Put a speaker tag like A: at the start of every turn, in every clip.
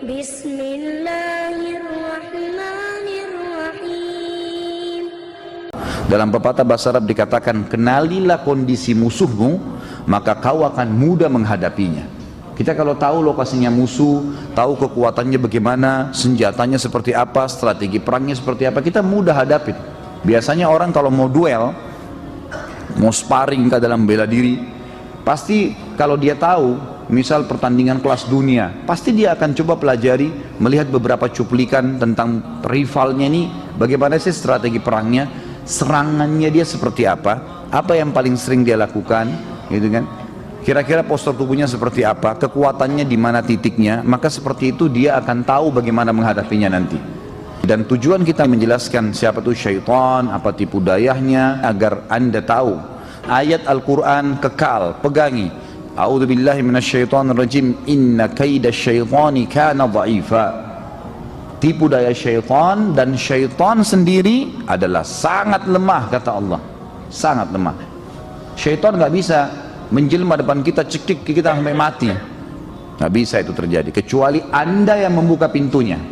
A: Bismillahirrahmanirrahim.
B: Dalam pepatah bahasa Arab dikatakan, kenalilah kondisi musuhmu, maka kau akan mudah menghadapinya. Kita kalau tahu lokasinya musuh, tahu kekuatannya bagaimana, senjatanya seperti apa, strategi perangnya seperti apa, kita mudah hadapin. Biasanya orang kalau mau duel, mau sparring ke dalam bela diri, pasti kalau dia tahu, misal pertandingan kelas dunia, pasti dia akan coba pelajari, melihat beberapa cuplikan tentang rivalnya ini, bagaimana sih strategi perangnya, serangannya dia seperti apa yang paling sering dia lakukan, gitu kan? Kira-kira postur tubuhnya seperti apa, kekuatannya di mana titiknya, maka seperti itu dia akan tahu bagaimana menghadapinya nanti. Dan tujuan kita menjelaskan siapa itu syaitan, apa tipu dayanya, agar anda tahu. Ayat Al-Quran kekal, pegangi. A'udzubillahi minasyaitonirrajim, inna kaida syaitani kana dha'ifa. Tipu daya syaitan, dan syaitan sendiri adalah sangat lemah, kata Allah. Sangat lemah. Syaitan nggak bisa menjelma depan kita, cekik kita sampai mati. Nggak bisa itu terjadi, kecuali anda yang membuka pintunya.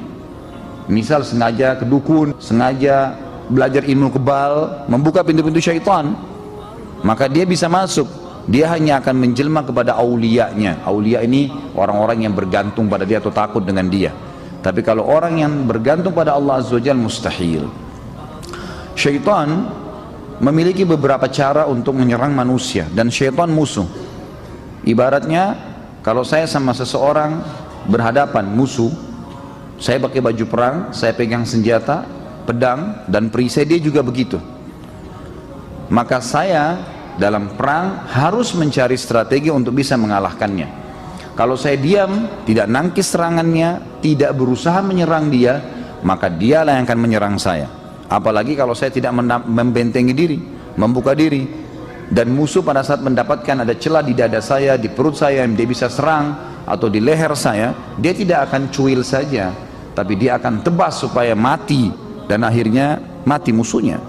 B: Misal sengaja ke dukun, sengaja belajar ilmu kebal, membuka pintu-pintu syaitan, maka dia bisa masuk. Dia hanya akan menjelma kepada auliyanya. Aulia ini orang-orang yang bergantung pada dia atau takut dengan dia. Tapi kalau orang yang bergantung pada Allah Azza wa Jalla, mustahil. Syaitan memiliki beberapa cara untuk menyerang manusia, dan syaitan musuh. Ibaratnya kalau saya sama seseorang berhadapan, musuh, saya pakai baju perang, saya pegang senjata, pedang dan perisai, dia juga begitu. Maka saya dalam perang harus mencari strategi untuk bisa mengalahkannya. Kalau saya diam, tidak nangkis serangannya, tidak berusaha menyerang dia, maka dialah yang akan menyerang saya. Apalagi kalau saya tidak membentengi diri, membuka diri, dan musuh pada saat mendapatkan ada celah di dada saya, di perut saya yang dia bisa serang, atau di leher saya, dia tidak akan cuil saja, tapi dia akan tebas supaya mati, dan akhirnya mati musuhnya.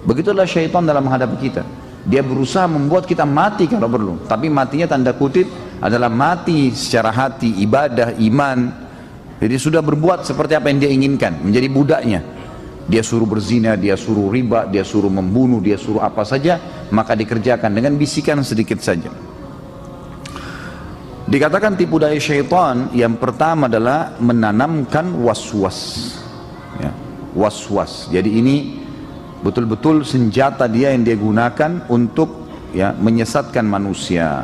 B: Begitulah syaitan dalam menghadapi kita. Dia berusaha membuat kita mati kalau perlu, tapi matinya tanda kutip adalah mati secara hati, ibadah, iman. Jadi sudah berbuat seperti apa yang dia inginkan, menjadi budaknya. Dia suruh berzina, dia suruh riba, dia suruh membunuh, dia suruh apa saja, maka dikerjakan dengan bisikan sedikit saja. Dikatakan tipu daya syaitan yang pertama adalah menanamkan was-was, ya, was-was. Jadi ini betul-betul senjata dia yang dia gunakan untuk, ya, menyesatkan manusia.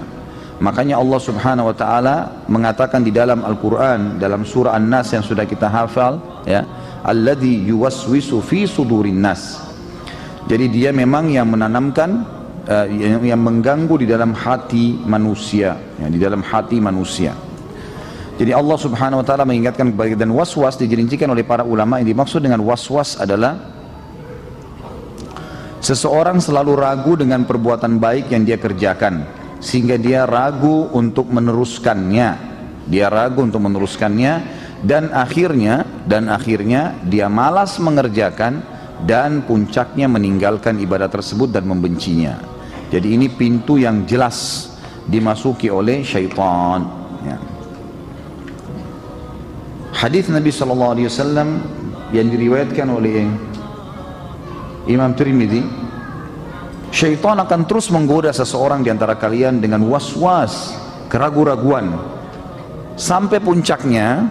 B: Makanya Allah Subhanahu wa taala mengatakan di dalam Al-Qur'an, dalam surah An-Nas yang sudah kita hafal, ya, alladzi yuwaswisu fi sudurin nas. Jadi dia memang yang menanamkan, yang mengganggu di dalam hati manusia, ya, di dalam hati manusia. Jadi Allah Subhanahu wa taala mengingatkan kepada kita, dan waswas digerincikan oleh para ulama, yang dimaksud dengan waswas adalah seseorang selalu ragu dengan perbuatan baik yang dia kerjakan, sehingga dia ragu untuk meneruskannya. Dia ragu untuk meneruskannya, dan akhirnya dia malas mengerjakan, dan puncaknya meninggalkan ibadah tersebut dan membencinya. Jadi ini pintu yang jelas dimasuki oleh syaitan, ya. Hadis Nabi SAW yang diriwayatkan oleh Imam Tirmidzi, syaitan akan terus menggoda seseorang di antara kalian dengan was-was, keraguan-raguan, sampai puncaknya.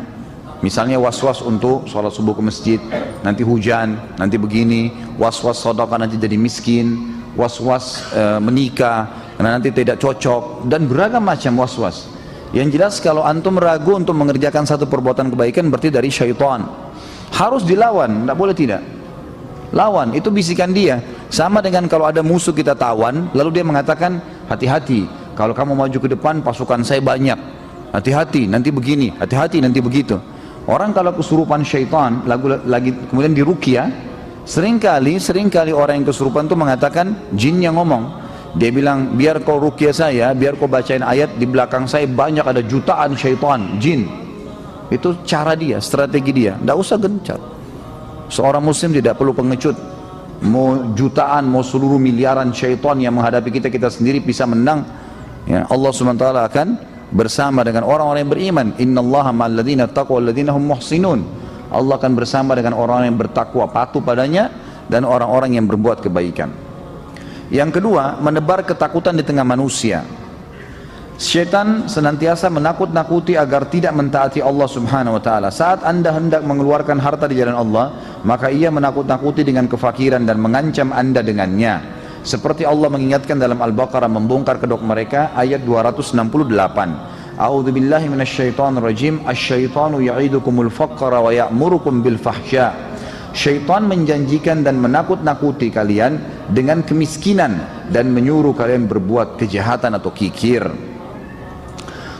B: Misalnya was-was untuk sholat subuh ke masjid, nanti hujan, nanti begini, was-was sedekah nanti jadi miskin, was-was menikah karena nanti tidak cocok, dan beragam macam was-was. Yang jelas kalau antum ragu untuk mengerjakan satu perbuatan kebaikan, berarti dari syaitan. Harus dilawan, tidak boleh tidak. Lawan, itu bisikan dia. Sama dengan kalau ada musuh kita tawan, lalu dia mengatakan, hati-hati, kalau kamu maju ke depan pasukan saya banyak, hati-hati nanti begini, hati-hati nanti begitu. Orang kalau kesurupan syaitan lagi kemudian diruqyah, seringkali orang yang kesurupan itu mengatakan jin yang ngomong. Dia bilang, biar kau ruqyah saya, biar kau bacain ayat, di belakang saya banyak ada jutaan syaitan, jin. Itu cara dia, strategi dia. Tidak usah gencar. Seorang muslim tidak perlu pengecut. Mau jutaan, mau seluruh miliaran syaitan yang menghadapi kita, kita sendiri bisa menang, ya, Allah SWT akan bersama dengan orang-orang yang beriman. Innallaha ma'al ladzina taqwa wal ladzina hum muhsinun. Allah akan bersama dengan orang-orang yang bertakwa, patuh padanya, dan orang-orang yang berbuat kebaikan. Yang kedua, menebar ketakutan di tengah manusia. Syaitan senantiasa menakut-nakuti agar tidak mentaati Allah subhanahu wa ta'ala. Saat anda hendak mengeluarkan harta di jalan Allah, maka ia menakut-nakuti dengan kefakiran dan mengancam anda dengannya. Seperti Allah mengingatkan dalam Al-Baqarah membongkar kedok mereka, ayat 268. A'udzu billahi minasyaitonir rajim. Asy-syaitanu ya'idukumul faqra wa ya'murukum bil fahsya. Syaitan menjanjikan dan menakut-nakuti kalian dengan kemiskinan dan menyuruh kalian berbuat kejahatan atau kikir.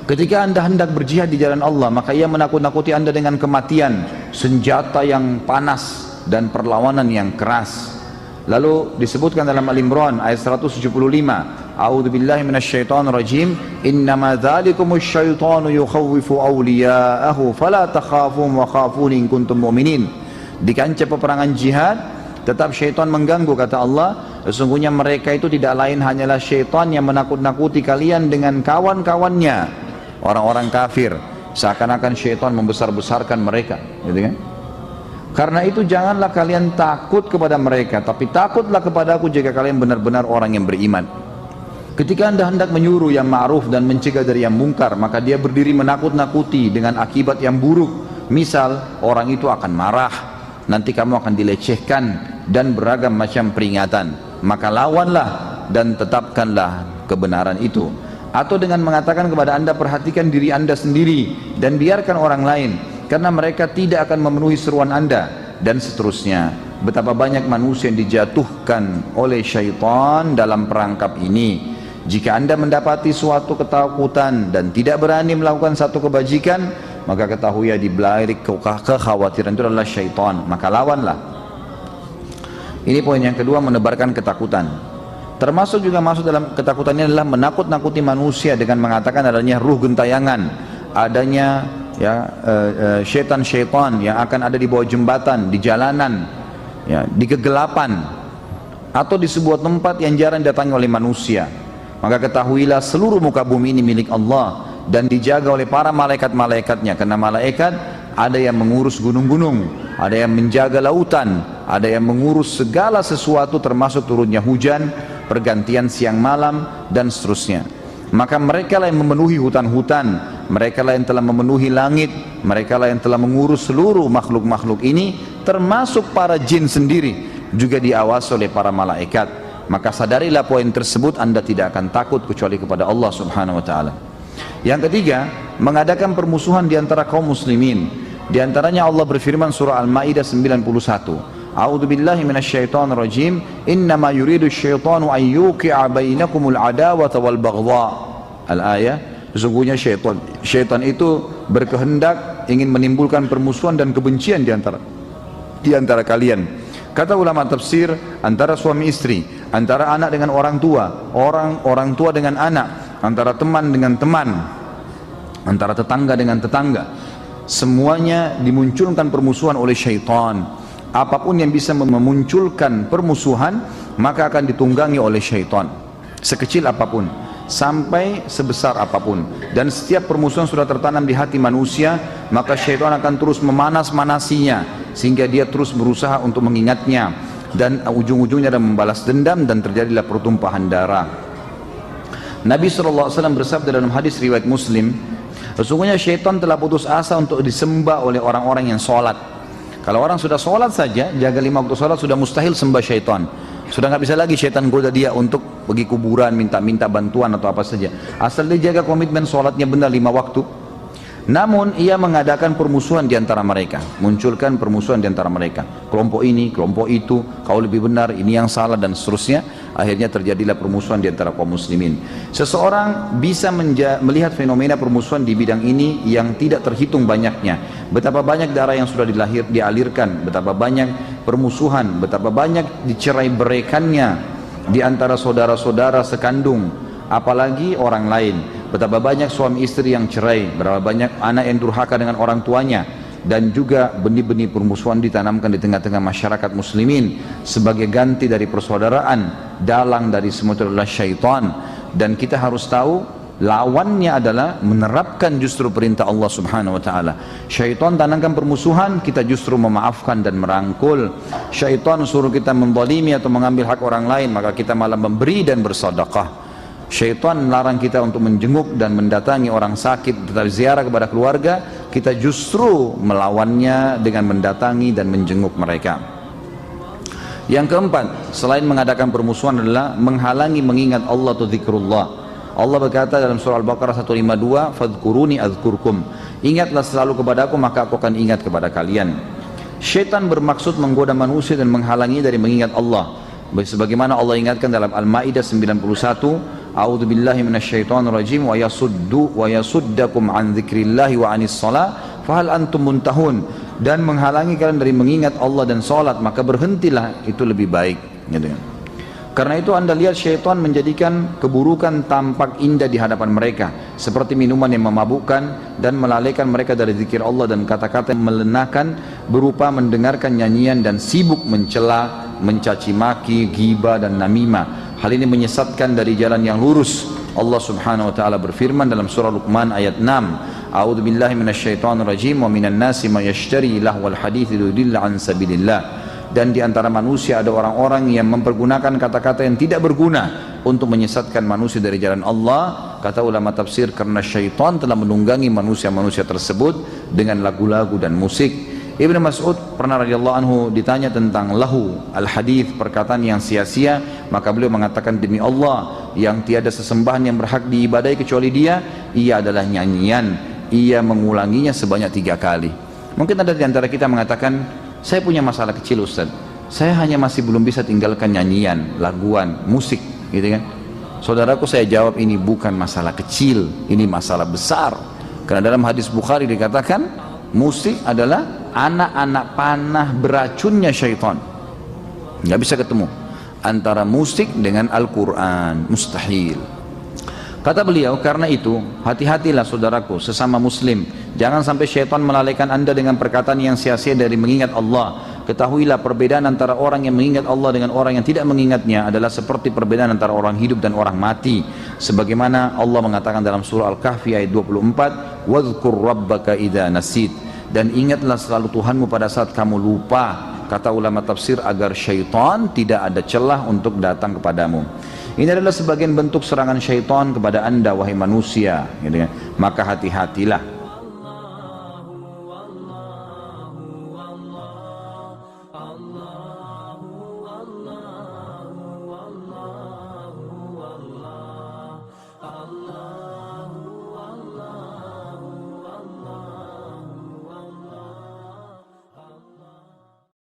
B: Ketika anda hendak berjihad di jalan Allah, maka ia menakut-nakuti anda dengan kematian, senjata yang panas dan perlawanan yang keras. Lalu disebutkan dalam Al-Imran ayat 175, A'udzu billahi minasyaitonir rajim. Innama dzalikumus syaitanu yukhawwifu awliya'ahu fala takhafum wa khafuni in kuntum mu'minin. Di kancah peperangan jihad, tetap syaitan mengganggu, kata Allah. Sesungguhnya mereka itu tidak lain hanyalah syaitan yang menakut-nakuti kalian dengan kawan-kawannya, orang-orang kafir. Seakan-akan syaitan membesar-besarkan mereka, gitu kan? Karena itu janganlah kalian takut kepada mereka, tapi takutlah kepadaku jika kalian benar-benar orang yang beriman. Ketika anda hendak menyuruh yang ma'ruf dan mencegah dari yang mungkar, maka dia berdiri menakut-nakuti dengan akibat yang buruk. Misal, orang itu akan marah, nanti kamu akan dilecehkan, dan beragam macam peringatan. Maka lawanlah dan tetapkanlah kebenaran itu. Atau dengan mengatakan kepada anda, perhatikan diri anda sendiri dan biarkan orang lain, karena mereka tidak akan memenuhi seruan anda, dan seterusnya. Betapa banyak manusia yang dijatuhkan oleh syaitan dalam perangkap ini. Jika anda mendapati suatu ketakutan dan tidak berani melakukan satu kebajikan, maka ketahui ya, di balik kekhawatiran itu adalah syaitan, maka lawanlah. Ini poin yang kedua, menebarkan ketakutan. Termasuk juga masuk dalam ketakutan ini adalah menakut-nakuti manusia dengan mengatakan adanya ruh gentayangan, adanya syaitan-syaitan yang akan ada di bawah jembatan, di jalanan, ya, di kegelapan, atau di sebuah tempat yang jarang didatangi oleh manusia. Maka ketahuilah seluruh muka bumi ini milik Allah dan dijaga oleh para malaikat-malaikatnya. Karena malaikat ada yang mengurus gunung-gunung, ada yang menjaga lautan, ada yang mengurus segala sesuatu termasuk turunnya hujan, pergantian siang malam, dan seterusnya. Maka mereka lah yang memenuhi hutan-hutan, mereka lah yang telah memenuhi langit, mereka lah yang telah mengurus seluruh makhluk-makhluk ini, termasuk para jin sendiri juga diawasi oleh para malaikat. Maka sadarilah poin tersebut, anda tidak akan takut kecuali kepada Allah subhanahu wa ta'ala. Yang ketiga, mengadakan permusuhan di antara kaum muslimin. Di antaranya Allah berfirman surah Al-Maidah 91. A'udzu billahi minasyaitonir rajim. Innama yuridu asyaitanu an yuqi'a bainakumul adawata wal baghdha. Al-ayah. Sesungguhnya syaitan itu berkehendak ingin menimbulkan permusuhan dan kebencian di antara kalian. Kata ulama tafsir, antara suami istri, antara anak dengan orang tua, orang tua dengan anak, antara teman dengan teman, antara tetangga dengan tetangga, semuanya dimunculkan permusuhan oleh syaitan. Apapun yang bisa memunculkan permusuhan, maka akan ditunggangi oleh syaitan, sekecil apapun sampai sebesar apapun. Dan setiap permusuhan sudah tertanam di hati manusia, maka syaitan akan terus memanas-manasinya sehingga dia terus berusaha untuk mengingatnya, dan ujung-ujungnya ada membalas dendam dan terjadilah pertumpahan darah. Nabi SAW bersabda dalam hadis riwayat Muslim, sesungguhnya syaitan telah putus asa untuk disembah oleh orang-orang yang sholat. Kalau orang sudah sholat saja, jaga 5 waktu sholat, sudah mustahil sembah syaitan. Sudah nggak bisa lagi syaitan goda dia untuk pergi kuburan, minta bantuan atau apa saja. Asal dia jaga komitmen sholatnya benar 5 waktu. Namun ia mengadakan permusuhan di antara mereka, munculkan permusuhan di antara mereka. Kelompok ini, kelompok itu, kau lebih benar, ini yang salah, dan seterusnya. Akhirnya terjadilah permusuhan di antara kaum muslimin. Seseorang bisa melihat fenomena permusuhan di bidang ini yang tidak terhitung banyaknya. Betapa banyak darah yang sudah dialirkan, betapa banyak permusuhan, betapa banyak dicerai beraikannya di antara saudara-saudara sekandung, apalagi orang lain. Betapa banyak suami istri yang cerai, berapa banyak anak yang durhaka dengan orang tuanya, dan juga benih-benih permusuhan ditanamkan di tengah-tengah masyarakat muslimin sebagai ganti dari persaudaraan. Dalang dari semua itu adalah syaitan. Dan kita harus tahu Lawannya adalah menerapkan justru perintah Allah subhanahu wa ta'ala. Syaitan tanamkan permusuhan, kita justru memaafkan dan merangkul. Syaitan suruh kita menzalimi atau mengambil hak orang lain, maka kita malah memberi dan bersedekah. Syaitan larang kita untuk menjenguk dan mendatangi orang sakit, tetap ziarah kepada keluarga, kita justru melawannya dengan mendatangi dan menjenguk mereka. Yang keempat, selain mengadakan permusuhan adalah menghalangi mengingat Allah atau zikrullah. Allah berkata dalam surah Al-Baqarah 152, "Fadhkuruni adzkurkum." Ingatlah selalu kepadaku, maka aku akan ingat kepada kalian. Syaitan bermaksud menggoda manusia dan menghalangi dari mengingat Allah. Sebagaimana Allah ingatkan dalam Al-Maidah 91, "A'udzu billahi minasyaitonir rajim wa yasuddakum an dzikrillahi wa 'anis shalah fahal antum muntahun." Dan menghalangi kalian dari mengingat Allah dan salat, maka berhentilah, itu lebih baik, gitu kan. Karena itu Anda lihat syaitan menjadikan keburukan tampak indah di hadapan mereka, seperti minuman yang memabukkan dan melalaikan mereka dari zikir Allah dan kata-kata yang melenakan berupa mendengarkan nyanyian dan sibuk mencela, mencaci maki, ghibah dan namimah. Hal ini menyesatkan dari jalan yang lurus. Allah subhanahu wa ta'ala berfirman dalam surah Luqman ayat 6, "A'udzu billahi minasyaitonir rajim wa minan nasi may yashtari lahwal hadits liyudilla an sabilillah." Dan di antara manusia ada orang-orang yang mempergunakan kata-kata yang tidak berguna untuk menyesatkan manusia dari jalan Allah. Kata ulama tafsir, karena syaitan telah menunggangi manusia-manusia tersebut dengan lagu-lagu dan musik. Ibnu Mas'ud pernah radhiyallahu anhu ditanya tentang lahu al-hadith, perkataan yang sia-sia, maka beliau mengatakan, demi Allah yang tiada sesembahan yang berhak diibadai kecuali Dia, ia adalah nyanyian, ia mengulanginya sebanyak 3 kali. Mungkin ada di antara kita mengatakan, saya punya masalah kecil Ustaz, saya hanya masih belum bisa tinggalkan nyanyian, laguan, musik, gitu kan. Saudaraku, saya jawab, ini bukan masalah kecil, ini masalah besar. Karena dalam hadis Bukhari dikatakan, musik adalah anak-anak panah beracunnya syaitan. Nggak bisa ketemu antara musik dengan Al-Quran, mustahil. Kata beliau, karena itu hati-hatilah saudaraku sesama muslim, jangan sampai syaitan melalaikan anda dengan perkataan yang sia-sia dari mengingat Allah. Ketahuilah perbedaan antara orang yang mengingat Allah dengan orang yang tidak mengingatnya adalah seperti perbedaan antara orang hidup dan orang mati. Sebagaimana Allah mengatakan dalam surah Al-Kahfi ayat 24, "Wadhkur rabbaka idza nasid." Dan ingatlah selalu Tuhanmu pada saat kamu lupa. Kata ulama tafsir, agar syaitan tidak ada celah untuk datang kepadamu. Ini adalah sebagian bentuk serangan syaitan kepada anda wahai manusia, gitu kan? Maka hati-hatilah.